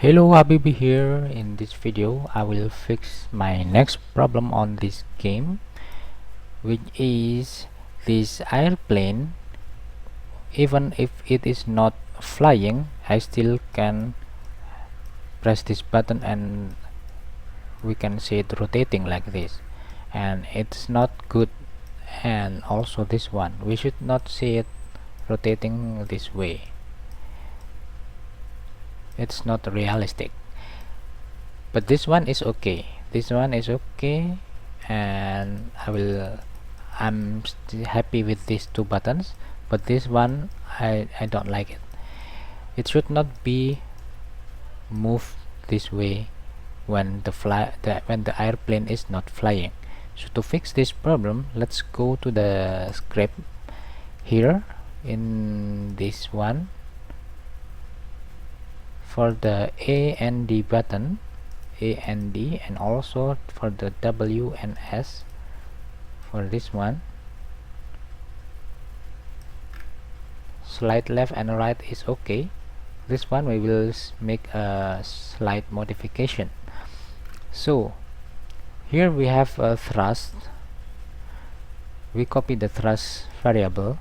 Hello, Habibi here. In this video I will fix my next problem on this game, which is this airplane. Even if it is not flying, I still can press this button and we can see it rotating like this, and it's not good. And also this one, we should not see it rotating this way. It's not realistic. But this one is okay. This one is okay, and I'm still happy with these two buttons. But this one I don't like it. It should not be moved this way when the airplane is not flying. So to fix this problem, let's go to the script here in this one. For the A and D button, A and D, and also for the W and S, for this one, slide left and right is okay. This one we will make a slight modification. So here we have a thrust. We copy the thrust variable,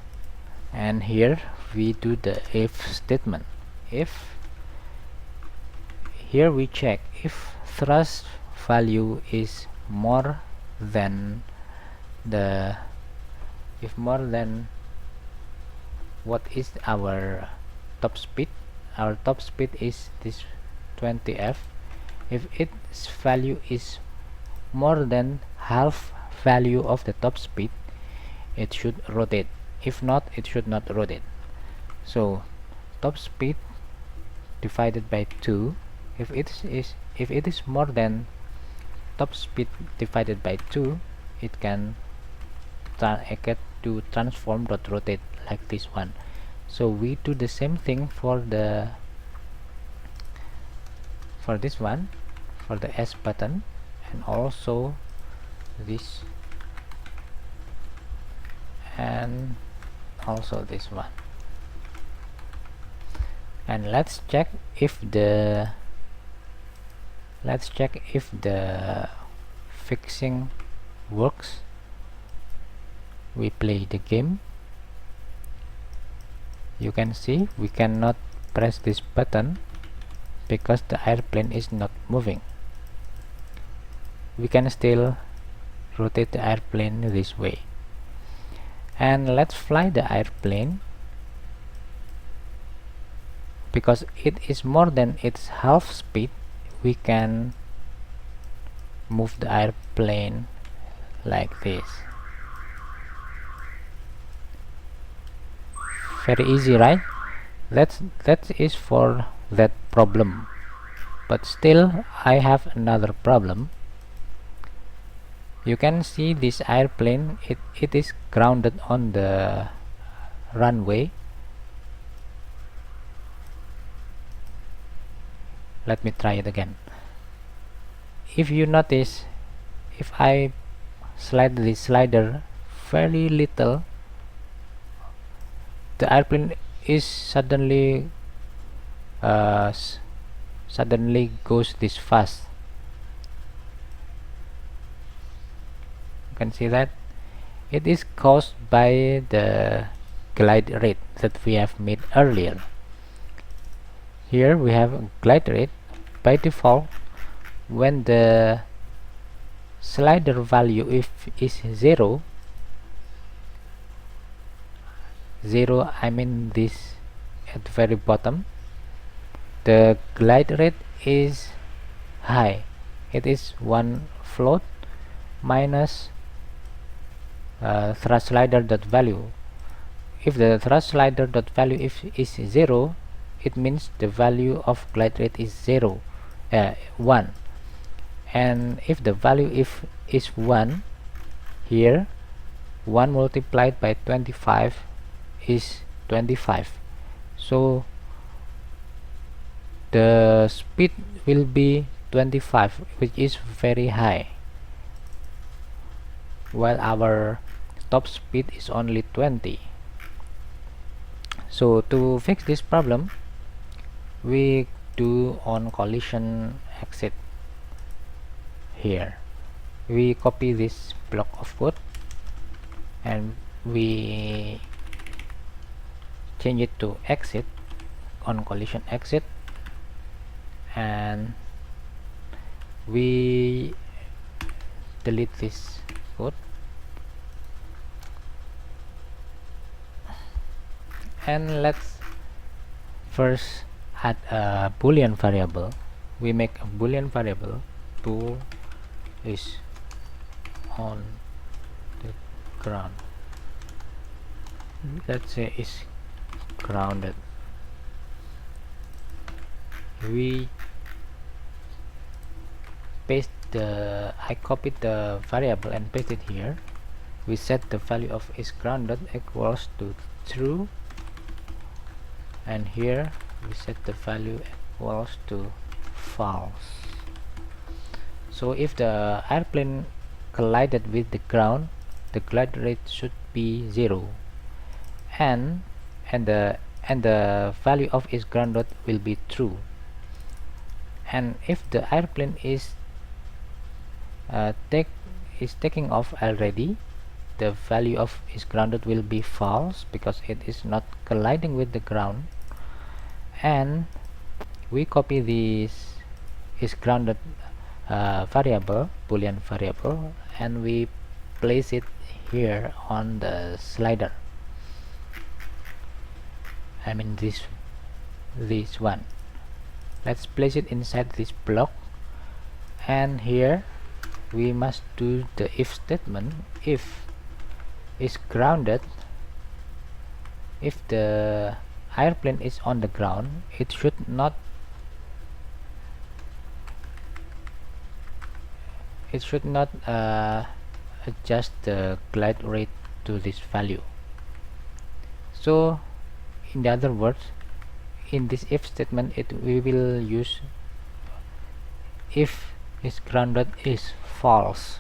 and here we do the if statement. If here we check if thrust value is more than what is our top speed. Our top speed is this 20F. If its value is more than half value of the top speed, it should rotate. If not, it should not rotate. So top speed divided by 2. If it is more than top speed divided by 2, it can get to transform dot rotate like this one. So we do the same thing for this one, for the S button, and also this, and also this one. And let's check if the fixing works. We play the game. You can see we cannot press this button because the airplane is not moving. We can still rotate the airplane this way. And let's fly the airplane. Because it is more than its half speed, we can move the airplane like this. Very easy, right? That is for that problem. But still I have another problem. You can see this airplane, it is grounded on the runway. Let me try it again. If you notice, if I slide the slider very little, the airplane is suddenly goes this fast. You can see that it is caused by the glide rate that we have made earlier. Here we have a glide rate. By default, when the slider value is 0, I mean this at the very bottom, the glide rate is high. It is 1 float minus thrust slider dot value. If the thrust slider dot value is 0, it means the value of glide rate is 1. And if the value is 1, here 1 multiplied by 25 is 25. So the speed will be 25, which is very high, while our top speed is only 20. So to fix this problem, we do on collision exit. Here we copy this block of code and we change it to exit on collision exit, and we delete this code and let's first add a boolean variable. We make a boolean variable bool is on the ground. Let's say is grounded. We paste the I copied the variable and paste it here. We set the value of is grounded equals to true, and here we set the value equals to false. So if the airplane collided with the ground, the glide rate should be 0, and the value of is grounded will be true. And if the airplane is taking off already, the value of is grounded will be false because it is not colliding with the ground. And we copy this is grounded variable, boolean variable, and we place it here on the slider. I mean this one. Let's place it inside this block, and here we must do the if statement. If is grounded, if the airplane is on the ground, it should not adjust the glide rate to this value. So in other words, in this if statement we will use if is grounded is false.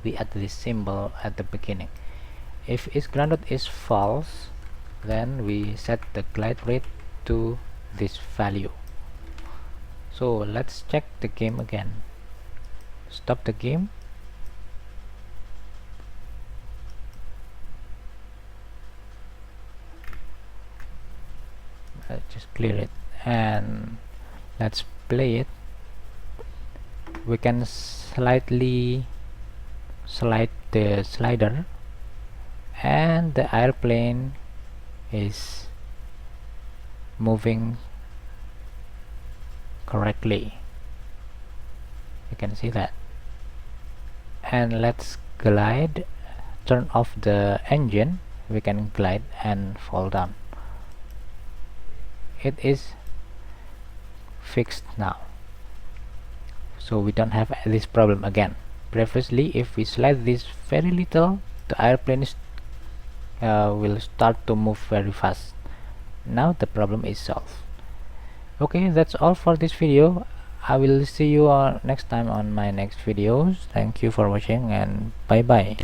We add this symbol at the beginning. If is grounded is false, then we set the glide rate to this value. So let's check the game again. Stop the game. Just clear it and let's play it. We can slightly slide the slider and the airplane is moving correctly. You can see that. And let's glide, turn off the engine. We can glide and fall down. It is fixed now, so we don't have this problem again. Previously, if we slide this very little, the airplane will start to move very fast. Now the problem is solved. Okay, that's all for this video. I will see you next time on my next videos. Thank you for watching and bye bye.